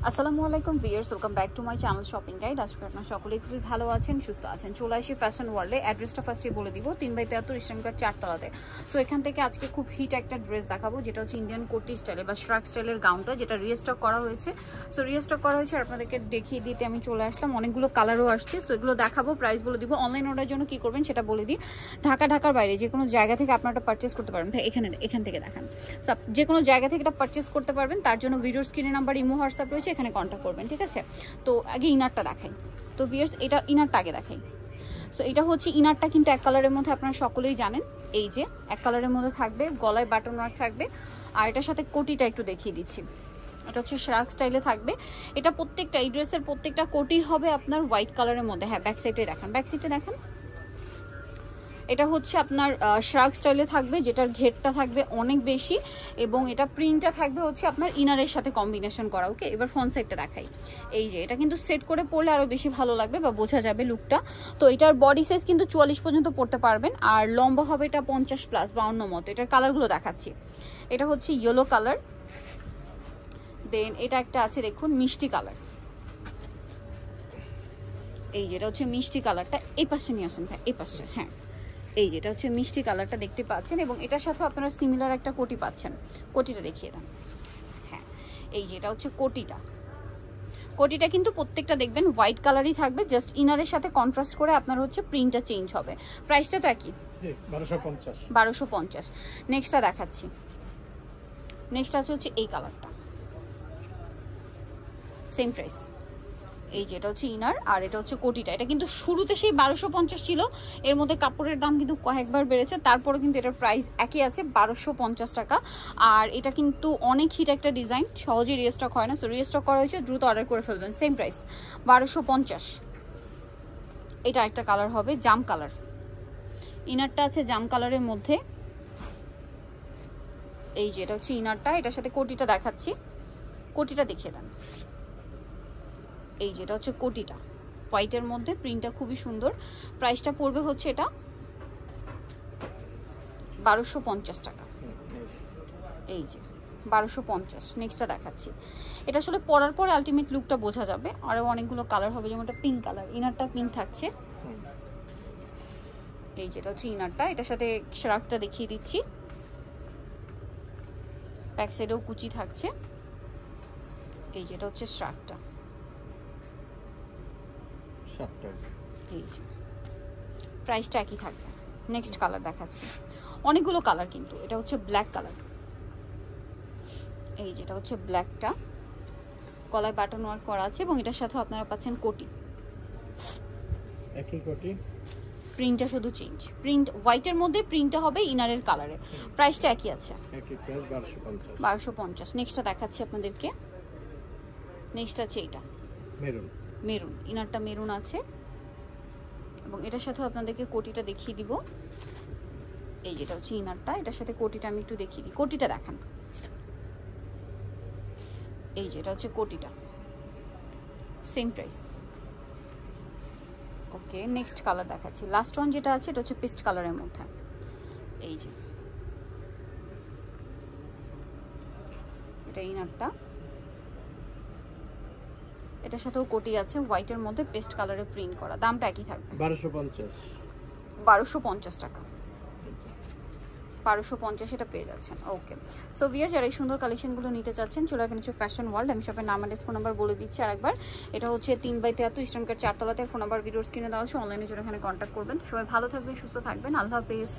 আসসালামু আলাইকুম viewers, welcome back to my channel shopping guide. আজকে আপনারা সকলেই খুবই ভালো আছেন, সুস্থ আছেন। চলে আসি ফ্যাশন ওয়ার্ল্ডে। অ্যাড্রেসটা ফার্স্টে বলে দিব, 3/73 ইসলামগড় 4তলাতে। সো এখান থেকে আজকে খুব হিট একটা ড্রেস দেখাবো, যেটা হচ্ছে ইন্ডিয়ান কোটি স্টাইলে বা শ্রাক স্টাইলের গাউনটা, যেটা রিস্টক করা হয়েছে। সো রিস্টক করা হয়েছে, আপনাদেরকে দেখিয়ে দিতে আমি চলে আসলাম। অনেকগুলো কালারও আসছে, সো এগুলো দেখাবো, প্রাইস বলে দিব। অনলাইন অর্ডারের জন্য কি করবেন সেটা বলে দিই। ঢাকার বাইরে যে কোনো জায়গা থেকে আপনারা পারচেস করতে পারবেন। এখান থেকে দেখান। সো যে কোনো জায়গা থেকে এটা পারচেস করতে পারবেন। তার জন্য ভিডিওর স্ক্রিনে নাম্বার, ইমো, হোয়াটসঅ্যাপ রয়েছে, এখানে কন্ট্যাক্ট করবেন। ঠিক আছে, তো আগে ইনারটা দেখাই। তো ভিউয়ার্স, এটা ইনারটা আগে দেখাই। সো এটা হচ্ছে ইনারটা, কিন্তু এক কালারের মধ্যে, আপনারা সকলেই জানেন। এই যে এক কালারের মধ্যে থাকবে, গলায় বাটন ওয়ার্ক থাকবে। আর এটার সাথে কোটিটা একটু দেখিয়ে দিচ্ছি। এটা হচ্ছে শ্রাক স্টাইলে থাকবে। এটা প্রত্যেকটা, এই ড্রেসের প্রত্যেকটা কোটি হবে আপনার হোয়াইট কালারের মধ্যে। হ্যাঁ, ব্যাক সাইডে দেখান, ব্যাক সাইডে দেখান। এটা হচ্ছে আপনার শ্রাক স্টাইলে থাকবে, যেটার ঘেরটা থাকবে অনেক বেশি, এবং এটা প্রিন্টটা থাকবে হচ্ছে আপনার ইনারের সাথে কম্বিনেশন করা। ওকে, এবার ফ্রন্ট সাইডটা দেখাই। এই যে এটা কিন্তু সেট করে পরলে আরও বেশি ভালো লাগবে বা বোঝা যাবে লুকটা। তো এটার বডি সাইজ কিন্তু 44 পর্যন্ত পরতে পারবেন, আর লম্বা হবে এটা 50+, 52 মতো। এটার কালারগুলো দেখাচ্ছি। এটা হচ্ছে ইয়েলো কালার, দেন এটা একটা আছে দেখুন মিষ্টি কালার। এই যেটা হচ্ছে মিষ্টি কালারটা, এই পাশে নিয়ে আসেন ভাই, এই পাশে। হ্যাঁ, এই যেটা হচ্ছে মিষ্টি কালারটা দেখতে পাচ্ছেন, এবং এটার সাথে আপনারা সিমিলার একটা কোটি পাচ্ছেন। কোটিটা দেখিয়ে দেন। হ্যাঁ, এই যেটা হচ্ছে কোটিটা কিন্তু প্রত্যেকটা দেখবেন হোয়াইট কালারই থাকবে, জাস্ট ইনারের সাথে কন্ট্রাস্ট করে আপনার হচ্ছে প্রিন্টটা চেঞ্জ হবে। প্রাইসটা তো একই, 1250। নেক্সটটা দেখাচ্ছি। নেক্সট আছে হচ্ছে এই কালারটা, সেম প্রাইস। এই যে এটা হচ্ছে ইনার, আর এটা হচ্ছে কোটিটা। এটা কিন্তু শুরুতে সেই 1250 ছিল, এর মধ্যে কাপড়ের দাম কিন্তু কয়েকবার বেড়েছে, তারপরে কিন্তু এটার প্রাইস একই আছে, 1250 টাকা। আর এটা কিন্তু অনেক হিট একটা ডিজাইন, সহজে রিস্টক হয় না। সো রিস্টক করা হয়েছে, দ্রুত অর্ডার করে ফেলবেন। Same price, 1250। এটা একটা কালার হবে জাম কালার, ইনারটা আছে জাম কালারের মধ্যে। এই যে এটা হচ্ছে ইনারটা, এটার সাথে কোটিটা দেখাচ্ছি। কোটিটা দেখিয়ে দেন। এই যেটা হচ্ছে কোটিটা, হোয়াইটের মধ্যে, প্রিন্টটা খুবই সুন্দর। প্রাইসটা পড়বে হচ্ছে এটা 1250 টাকা। এই যে 1250। নেক্সটটা দেখাচ্ছি। এটা আসলে পরার পরে আলটিমেট লুকটা বোঝা যাবে। আরও অনেকগুলো কালার হবে, যেমন এটা পিঙ্ক কালার, ইনারটা পিঙ্ক থাকছে। এই যেটা হচ্ছে ইনারটা, এটার সাথে শ্রাকটা দেখিয়ে দিচ্ছি। ব্যাক সাইডেও কুচি থাকছে। এই যেটা হচ্ছে শ্রাকটা। এই যে প্রাইসটা একই থাকবে। নেক্সট কালার দেখাচ্ছি। অনেকগুলো কালার কিন্তু, এটা হচ্ছে ব্ল্যাক কালার। এই যেটা হচ্ছে ব্ল্যাকটা, গলায় বাটন ওয়ার্ক করা আছে, এবং এটার সাথে আপনারা পাচ্ছেন কোটি, একই কোটি। প্রিন্টটা শুধু চেঞ্জ, প্রিন্ট হোয়াইটের মধ্যে, প্রিন্টটা হবে ইনারের কালারে। প্রাইসটা একই আছে, একই প্রাইস 1250। নেক্সটটা দেখাচ্ছি আপনাদেরকে। নেক্সট আছে এটা মেরুন, ইনারটা মেরুন আছে, এবং এটার সাথে আপনাদেরকে কোটিটা দেখিয়ে দিব। এই যেটা হচ্ছে ইনারটা, এটার সাথে কোটিটা আমি একটু দেখিয়ে দিই। কোটিটা দেখান। এই যেটা হচ্ছে কোটিটা, সেম প্রাইস। ওকে, নেক্সট কালার দেখাচ্ছি। লাস্ট ওয়ান যেটা আছে, এটা হচ্ছে পেস্ট কালারের মধ্যে। এই যে এটা ইনারটা, এটার সাথেও কোটি আছে, হোয়াইটের মধ্যে পেস্ট কালারে প্রিন্ট করা। দামটা একই থাকবে, 1250 টাকা। 1250 এটা পেয়ে যাচ্ছেন। ওকে, সো ভিউয়ার, যারা এই সুন্দর কালেকশনগুলো নিতে চাচ্ছেন, চলে আসবেন হচ্ছে ফ্যাশন ওয়ার্ল্ড। আমি শপের নাম, অ্যাড্রেস, ফোন নাম্বার বলে দিচ্ছি আরেকবার। এটা হচ্ছে 3/73 ইসলামগড় 4তলাতে। ফোন নাম্বার ভিডিওর স্ক্রিনে দেওয়া আছে, অনলাইনে জন্য এখানে কন্ট্যাক্ট করবেন। সবাই ভালো থাকবেন, সুস্থ থাকবেন। আল্লাহ হাফেজ।